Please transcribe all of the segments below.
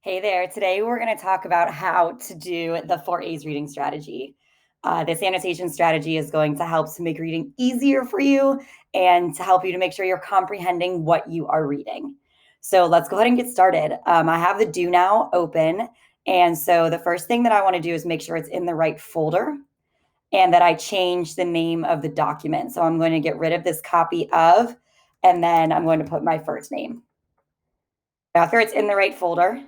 Hey there. Today we're going to talk about how to do the 4A's reading strategy. This annotation strategy is going to help to make reading easier for you and to help you to make sure you're comprehending what you are reading. So let's go ahead and get started. I have the Do Now open. And so the first thing that I want to do is make sure it's in the right folder and that I change the name of the document. So I'm going to get rid of this copy of, and then I'm going to put my first name. After it's in the right folder,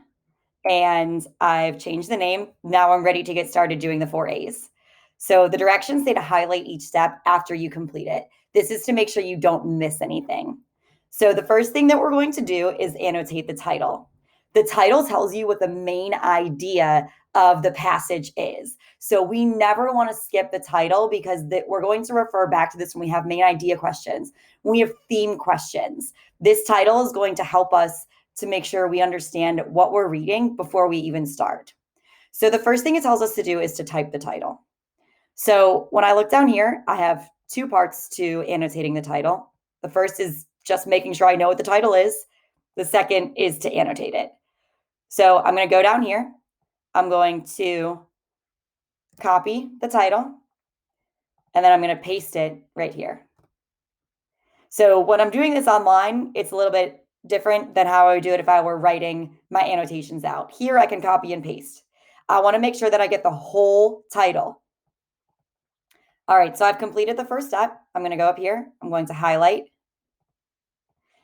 and I've changed the name. Now I'm ready to get started doing the 4A's. So the directions say to highlight each step after you complete it. This is to make sure you don't miss anything. So the first thing that we're going to do is annotate the title. The title tells you what the main idea of the passage is. So we never want to skip the title because we're going to refer back to this when we have main idea questions, when we have theme questions. This title is going to help us to make sure we understand what we're reading before we even start. So the first thing it tells us to do is to type the title. So when I look down here, I have two parts to annotating the title. The first is just making sure I know what the title is. The second is to annotate it. So I'm going to go down here. I'm going to copy the title, and then I'm going to paste it right here. So when I'm doing this online, it's a little bit different than how I would do it if I were writing my annotations out. Here I can copy and paste. I want to make sure that I get the whole title. All right, so I've completed the first step. I'm going to go up here. I'm going to highlight.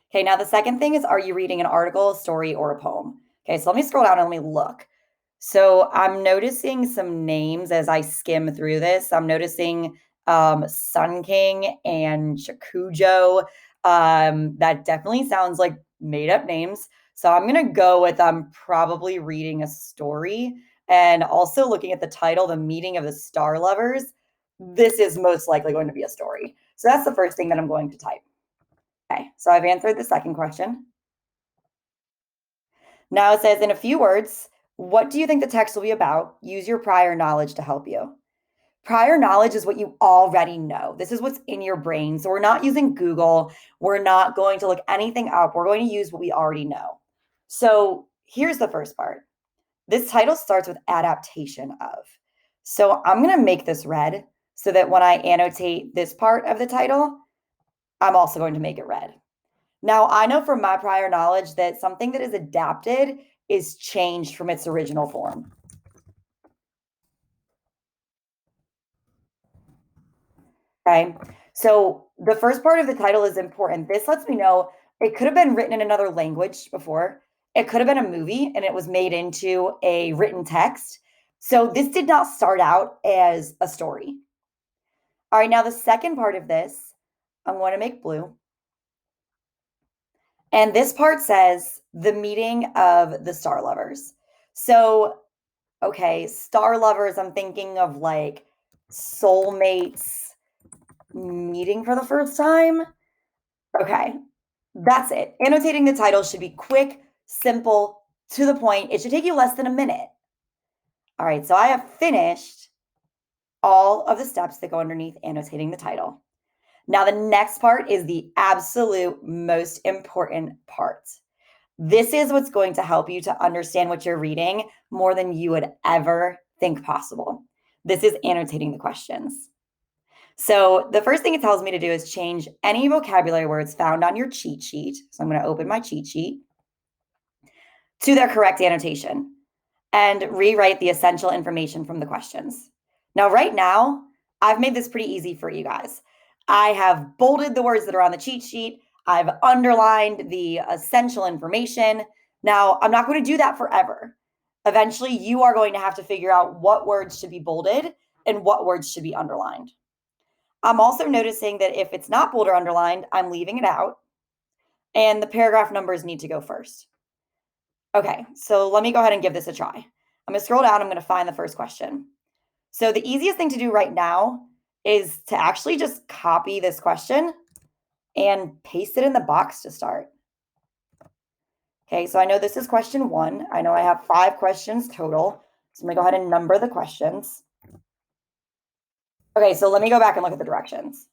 Okay, now the second thing is, are you reading an article, a story, or a poem? Okay, so let me scroll down and let me look. So I'm noticing some names as I skim through this. I'm noticing Sun King and Shakujo. That definitely sounds like made up names. So I'm going to go with I'm probably reading a story. And also looking at the title, The Meeting of the Star Lovers, this is most likely going to be a story. So that's the first thing that I'm going to type. Okay, so I've answered the second question. Now it says, in a few words, what do you think the text will be about? Use your prior knowledge to help you. Prior knowledge is what you already know. This is what's in your brain. So we're not using Google. We're not going to look anything up. We're going to use what we already know. So here's the first part. This title starts with adaptation of. So I'm going to make this red so that when I annotate this part of the title, I'm also going to make it red. Now, I know from my prior knowledge that something that is adapted is changed from its original form. Okay, so the first part of the title is important. This lets me know it could have been written in another language before. It could have been a movie and it was made into a written text. So this did not start out as a story. All right, now the second part of this, I'm going to make blue. And this part says the meeting of the star lovers. So, okay, star lovers, I'm thinking of like soulmates meeting for the first time. Okay, that's it. Annotating the title should be quick, simple, to the point. It should take you less than a minute. All right, so I have finished all of the steps that go underneath annotating the title. Now, the next part is the absolute most important part. This is what's going to help you to understand what you're reading more than you would ever think possible. This is annotating the questions. So the first thing it tells me to do is change any vocabulary words found on your cheat sheet. So I'm going to open my cheat sheet to their correct annotation and rewrite the essential information from the questions. Now, right now, I've made this pretty easy for you guys. I have bolded the words that are on the cheat sheet. I've underlined the essential information. Now, I'm not going to do that forever. Eventually, you are going to have to figure out what words should be bolded and what words should be underlined. I'm also noticing that if it's not bold or underlined, I'm leaving it out, and the paragraph numbers need to go first. Okay, so let me go ahead and give this a try. I'm going to scroll down. I'm going to find the first question. So the easiest thing to do right now is to actually just copy this question and paste it in the box to start. Okay, so I know this is question 1. I know I have 5 questions total. So I'm going to go ahead and number the questions. Okay, so let me go back and look at the directions.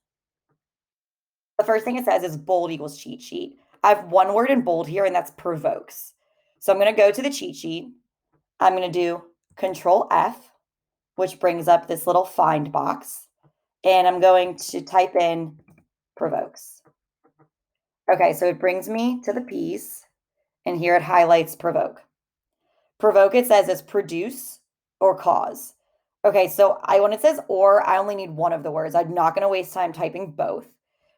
The first thing it says is bold equals cheat sheet. I have one word in bold here, and that's provokes. So I'm going to go to the cheat sheet. I'm going to do Control F, which brings up this little find box. And I'm going to type in provokes. Okay, so it brings me to the piece, and here it highlights provoke. Provoke, it says, is produce or cause. Okay, so when it says or, I only need one of the words. I'm not going to waste time typing both.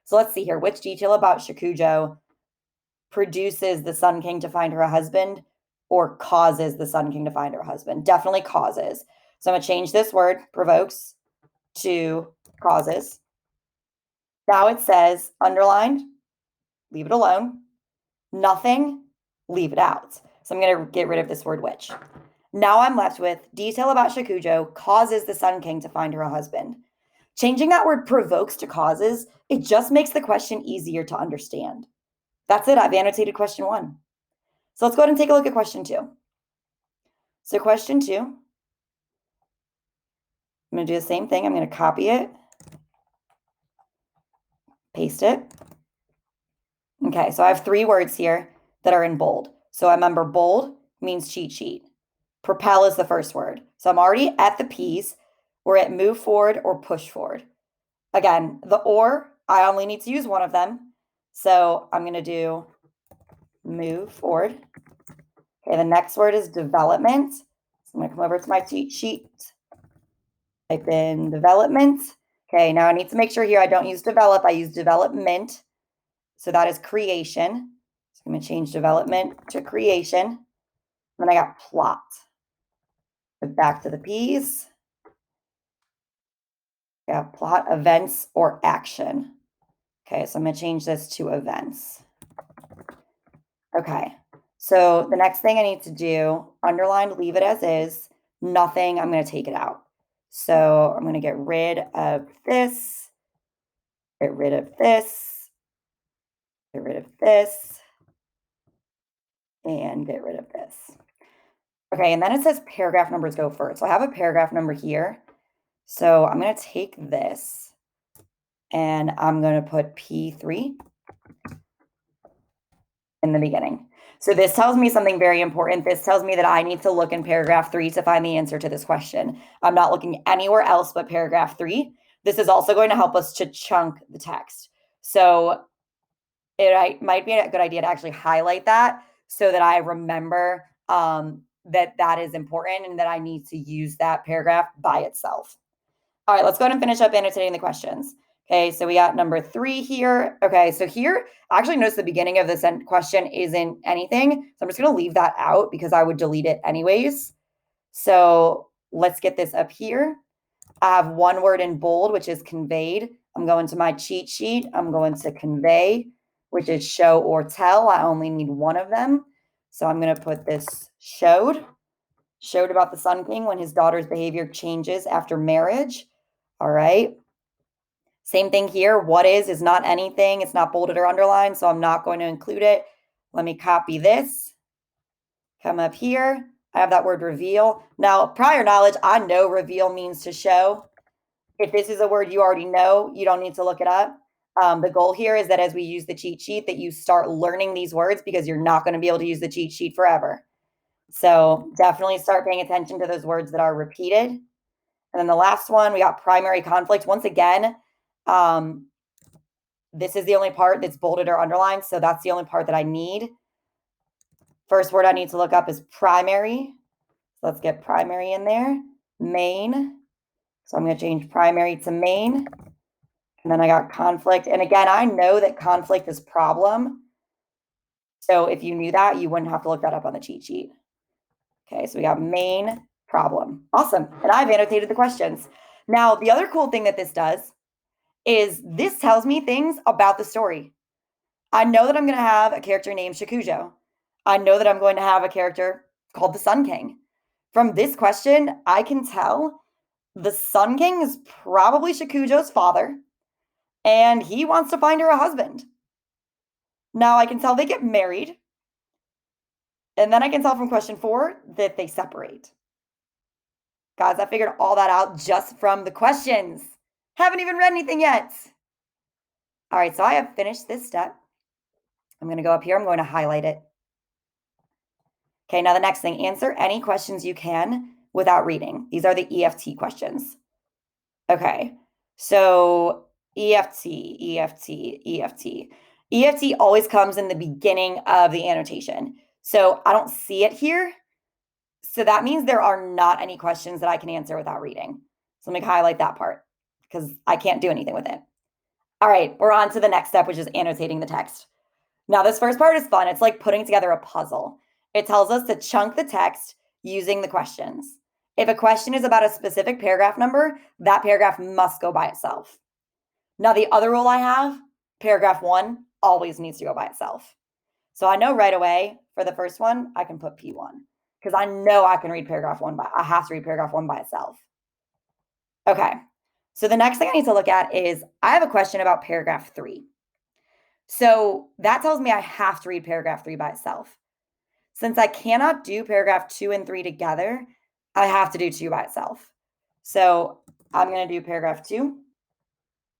So let's see here. Which detail about Shakujo produces the Sun King to find her a husband or causes the Sun King to find her a husband? Definitely causes. So I'm going to change this word, provokes, to causes. Now it says underlined, leave it alone. Nothing, leave it out. So I'm going to get rid of this word which. Now I'm left with detail about Shakujo causes the Sun King to find her a husband. Changing that word provokes to causes, it just makes the question easier to understand. That's it. I've annotated question 1. So let's go ahead and take a look at question 2. So question 2, I'm going to do the same thing. I'm going to copy it, paste it. Okay, so I have 3 words here that are in bold. So remember, bold means cheat sheet. Propel is the first word. So I'm already at the P's. We're at move forward or push forward. Again, the or, I only need to use one of them. So I'm going to do move forward. Okay, the next word is development. So I'm going to come over to my cheat sheet, type in development. Okay, now I need to make sure here I don't use develop, I use development. So that is creation. So I'm going to change development to creation. Then I got plot. Back to the P's. Yeah, plot, events, or action. Okay, so I'm going to change this to events. Okay, so the next thing I need to do, underline, leave it as is. Nothing, I'm going to take it out. So I'm going to get rid of this, get rid of this, get rid of this, and get rid of this. Okay, and then it says paragraph numbers go first. So I have a paragraph number here. So I'm going to take this and I'm going to put P3 in the beginning. So this tells me something very important. This tells me that I need to look in paragraph 3 to find the answer to this question. I'm not looking anywhere else but paragraph 3. This is also going to help us to chunk the text. So it might be a good idea to actually highlight that so that I remember that is important and that I need to use that paragraph by itself. All right, let's go ahead and finish up annotating the questions. Okay, so we got number 3 here. Okay, so here, actually notice the beginning of this question isn't anything. So I'm just going to leave that out because I would delete it anyways. So let's get this up here. I have one word in bold, which is conveyed. I'm going to my cheat sheet. I'm going to convey, which is show or tell. I only need one of them. So I'm going to put this showed about the Sun King when his daughter's behavior changes after marriage. All right. Same thing here. What is not anything. It's not bolded or underlined, so I'm not going to include it. Let me copy this. Come up here. I have that word reveal. Now, prior knowledge, I know reveal means to show. If this is a word you already know, you don't need to look it up. The goal here is that as we use the cheat sheet, that you start learning these words because you're not going to be able to use the cheat sheet forever. So definitely start paying attention to those words that are repeated. And then the last one, we got primary conflict. Once again, this is the only part that's bolded or underlined, so that's the only part that I need. First word I need to look up is primary. So let's get primary in there. Main. So I'm going to change primary to main. And then I got conflict. And again, I know that conflict is problem. So if you knew that, you wouldn't have to look that up on the cheat sheet. Okay, so we got main, problem. Awesome. And I've annotated the questions. Now, the other cool thing that this does is this tells me things about the story. I know that I'm going to have a character named Shakujo. I know that I'm going to have a character called the Sun King. From this question, I can tell the Sun King is probably Shakujo's father, and he wants to find her a husband. Now I can tell they get married, and then I can tell from question 4 that they separate. Guys, I figured all that out just from the questions. Haven't even read anything yet. All right, so I have finished this step. I'm going to go up here. I'm going to highlight it. Okay, now the next thing, answer any questions you can without reading. These are the EFT questions. Okay, so EFT, EFT, EFT. EFT always comes in the beginning of the annotation. So I don't see it here. So that means there are not any questions that I can answer without reading. So let me highlight that part because I can't do anything with it. All right, we're on to the next step, which is annotating the text. Now, this first part is fun. It's like putting together a puzzle. It tells us to chunk the text using the questions. If a question is about a specific paragraph number, that paragraph must go by itself. Now, the other rule I have, paragraph 1 always needs to go by itself. So I know right away for the first one, I can put P1 because I know I can read paragraph 1 I have to read paragraph 1 by itself. Okay. So the next thing I need to look at is I have a question about paragraph 3. So that tells me I have to read paragraph 3 by itself. Since I cannot do paragraph 2 and 3 together, I have to do 2 by itself. So I'm going to do paragraph 2.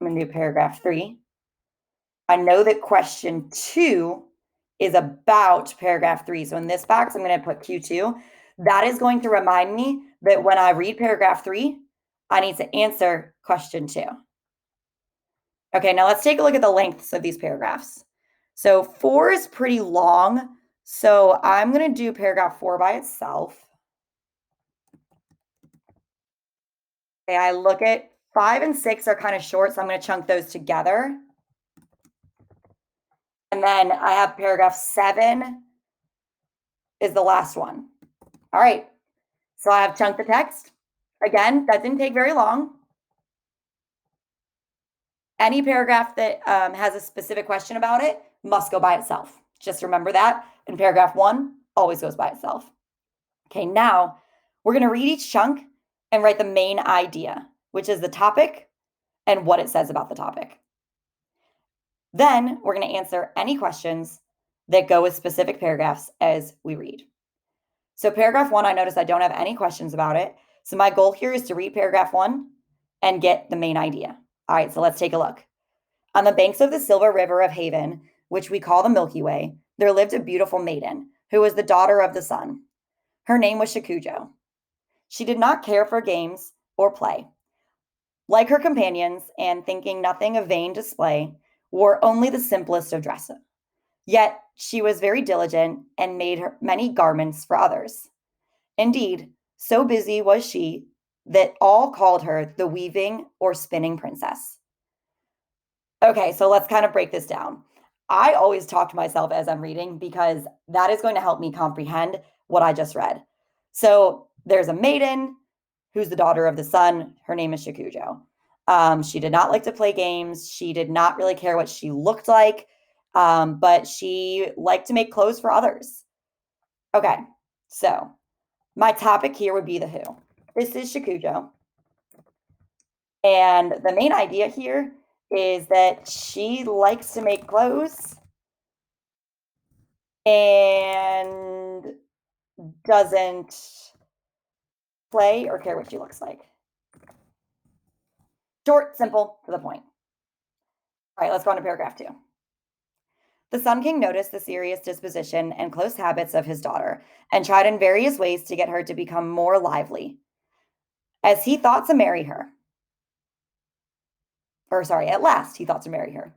I'm going to do paragraph 3. I know that question 2 is about paragraph 3. So in this box, I'm going to put Q2. That is going to remind me that when I read paragraph 3, I need to answer question 2. Okay, now let's take a look at the lengths of these paragraphs. So 4 is pretty long. So I'm going to do paragraph 4 by itself. Okay, I look at 5 and 6 are kind of short, so I'm going to chunk those together. And then I have paragraph 7 is the last one. All right, so I have chunked the text. Again, that didn't take very long. Any paragraph that has a specific question about it must go by itself. Just remember that. And paragraph 1 always goes by itself. Okay, now we're going to read each chunk and write the main idea, which is the topic and what it says about the topic. Then we're going to answer any questions that go with specific paragraphs as we read. So paragraph 1, I notice I don't have any questions about it. So my goal here is to read paragraph 1 and get the main idea. All right, so let's take a look. On the banks of the Silver River of Haven, which we call the Milky Way, there lived a beautiful maiden who was the daughter of the sun. Her name was Shakujo. She did not care for games or play. Like her companions, and thinking nothing of vain display, wore only the simplest of dresses. Yet she was very diligent and made many garments for others. Indeed, so busy was she that all called her the weaving or spinning princess. Okay, so let's kind of break this down. I always talk to myself as I'm reading because that is going to help me comprehend what I just read. So there's a maiden who's the daughter of the sun. Her name is Shakujo. She did not like to play games. She did not really care what she looked like, but she liked to make clothes for others. Okay, so my topic here would be the who. This is Shakujo. And the main idea here is that she likes to make clothes and doesn't play or care what she looks like. Short, simple, to the point. All right, let's go on to paragraph 2. The Sun King noticed the serious disposition and close habits of his daughter and tried in various ways to get her to become more lively. As he thought to marry her, at last he thought to marry her.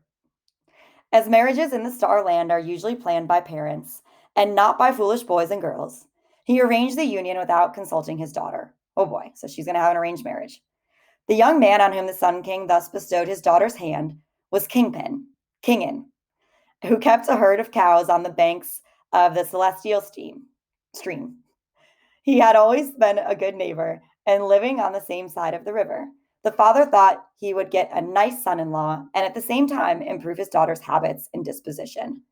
As marriages in the Star Land are usually planned by parents and not by foolish boys and girls, he arranged the union without consulting his daughter. Oh boy, so she's going to have an arranged marriage. The young man on whom the Sun King thus bestowed his daughter's hand was Kingin, who kept a herd of cows on the banks of the celestial stream. He had always been a good neighbor and living on the same side of the river. The father thought he would get a nice son-in-law and at the same time improve his daughter's habits and disposition.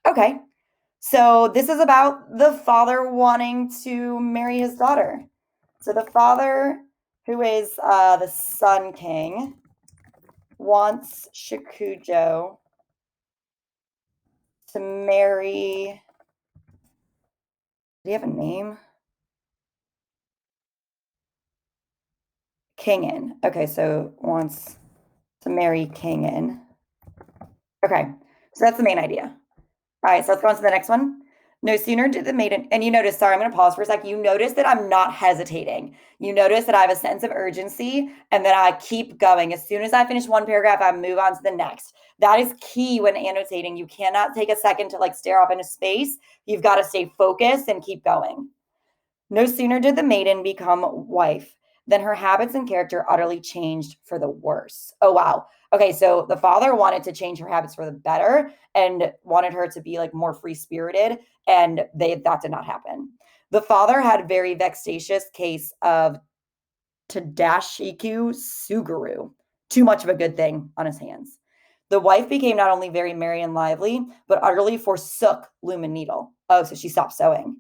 Okay, so this is about the father wanting to marry his daughter. So the father, who is the Sun King, wants Shakujo to marry. Do you have a name? Kingin. Okay, so wants to marry Kingin. Okay, so that's the main idea. All right, so let's go on to the next one. No sooner did the maiden, and you notice, sorry, I'm going to pause for a sec. You notice that I'm not hesitating. You notice that I have a sense of urgency and that I keep going. As soon as I finish one paragraph, I move on to the next. That is key when annotating. You cannot take a second to like stare off into space. You've got to stay focused and keep going. No sooner did the maiden become wife than her habits and character utterly changed for the worse. Oh, wow. Okay, so the father wanted to change her habits for the better and wanted her to be like more free spirited, and that did not happen. The father had a very vexatious case of Tadashiku Suguru, too much of a good thing on his hands. The wife became not only very merry and lively, but utterly forsook loom and needle. Oh, so she stopped sewing.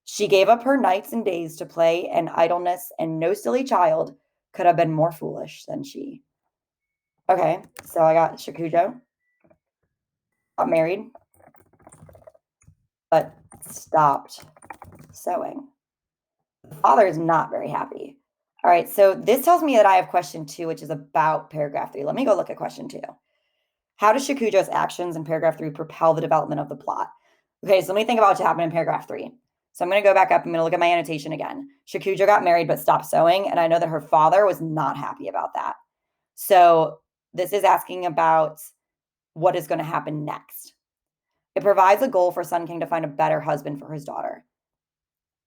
She gave up her nights and days to play and idleness, and no silly child could have been more foolish than she. Okay, so I got Shakujo, got married, but stopped sewing. The father is not very happy. All right, so this tells me that I have question 2, which is about paragraph 3. Let me go look at question 2. How does Shakujo's actions in paragraph 3 propel the development of the plot? Okay, so let me think about what happened in paragraph 3. So I'm going to go back up. I'm going to look at my annotation again. Shakujo got married but stopped sewing, and I know that her father was not happy about that. So this is asking about what is going to happen next. It provides a goal for Sun King to find a better husband for his daughter.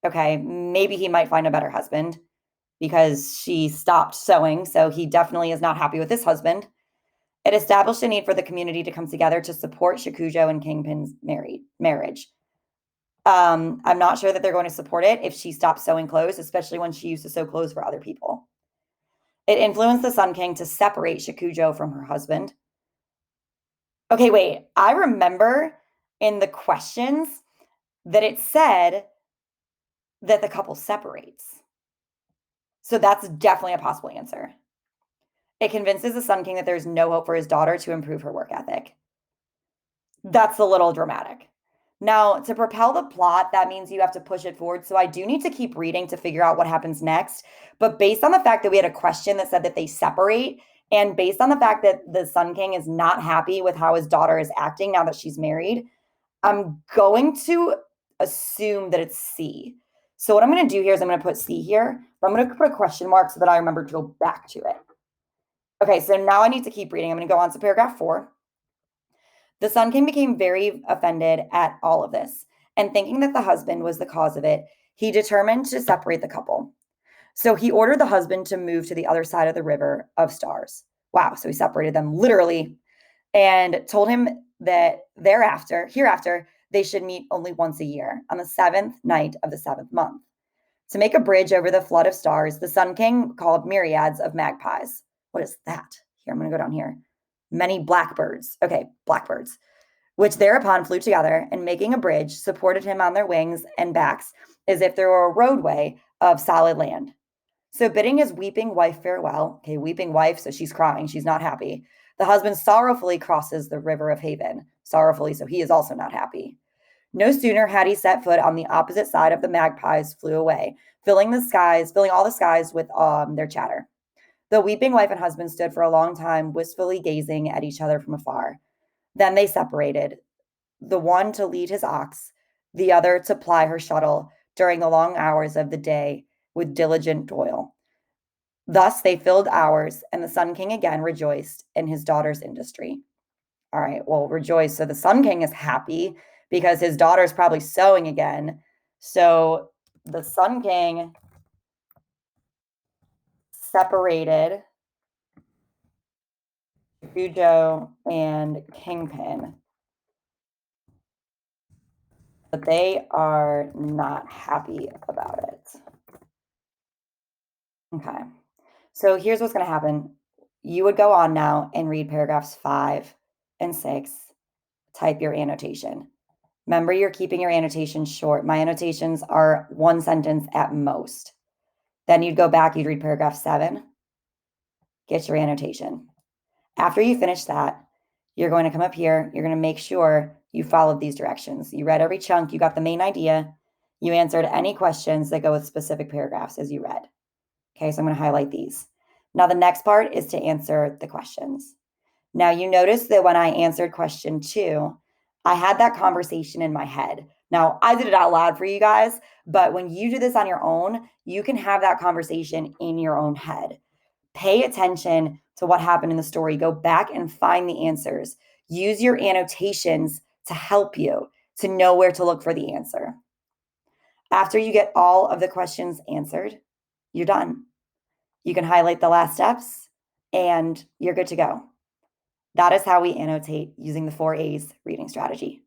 Okay, maybe he might find a better husband because she stopped sewing, so he definitely is not happy with this husband. It established a need for the community to come together to support Shakujo and Kingpin's marriage. I'm not sure that they're going to support it if she stops sewing clothes, especially when she used to sew clothes for other people. It influenced the Sun King to separate Shakujo from her husband. Okay, wait. I remember in the questions that it said that the couple separates. So that's definitely a possible answer. It convinces the Sun King that there's no hope for his daughter to improve her work ethic. That's a little dramatic. Now, to propel the plot, that means you have to push it forward. So I do need to keep reading to figure out what happens next. But based on the fact that we had a question that said that they separate, and based on the fact that the Sun King is not happy with how his daughter is acting now that she's married, I'm going to assume that it's C. So what I'm going to do here is I'm going to put C here, but I'm going to put a question mark so that I remember to go back to it. Okay, so now I need to keep reading. I'm going to go on to paragraph 4. The Sun King became very offended at all of this, and thinking that the husband was the cause of it, he determined to separate the couple. So he ordered the husband to move to the other side of the river of stars. Wow, so he separated them literally and told him that hereafter, they should meet only once a year on the 7th night of the 7th month. To make a bridge over the flood of stars, the Sun King called myriads of magpies. What is that? Here, I'm going to go down here. Many blackbirds. Okay, blackbirds, which thereupon flew together and making a bridge, supported him on their wings and backs as if there were a roadway of solid land. So bidding his weeping wife farewell, okay, weeping wife, so she's crying, she's not happy. The husband sorrowfully crosses the river of Haven, sorrowfully, so he is also not happy. No sooner had he set foot on the opposite side of the magpies flew away, filling all the skies with their chatter. The weeping wife and husband stood for a long time, wistfully gazing at each other from afar. Then they separated, the one to lead his ox, the other to ply her shuttle during the long hours of the day with diligent toil. Thus they filled hours, and the Sun King again rejoiced in his daughter's industry. All right, well, rejoice. So the Sun King is happy because his daughter's probably sewing again. So the Sun King separated Fujo and Kingpin, but they are not happy about it. Okay, so here's what's going to happen. You would go on now and read paragraphs 5 and 6, type your annotation. Remember, you're keeping your annotations short. My annotations are one sentence at most. Then you'd go back, you'd read paragraph 7, get your annotation. After you finish that, you're going to come up here, you're going to make sure you followed these directions. You read every chunk, you got the main idea, you answered any questions that go with specific paragraphs as you read. Okay, so I'm going to highlight these. Now the next part is to answer the questions. Now you notice that when I answered question 2, I had that conversation in my head. Now, I did it out loud for you guys, but when you do this on your own, you can have that conversation in your own head. Pay attention to what happened in the story. Go back and find the answers. Use your annotations to help you to know where to look for the answer. After you get all of the questions answered, you're done. You can highlight the last steps and you're good to go. That is how we annotate using the 4 A's reading strategy.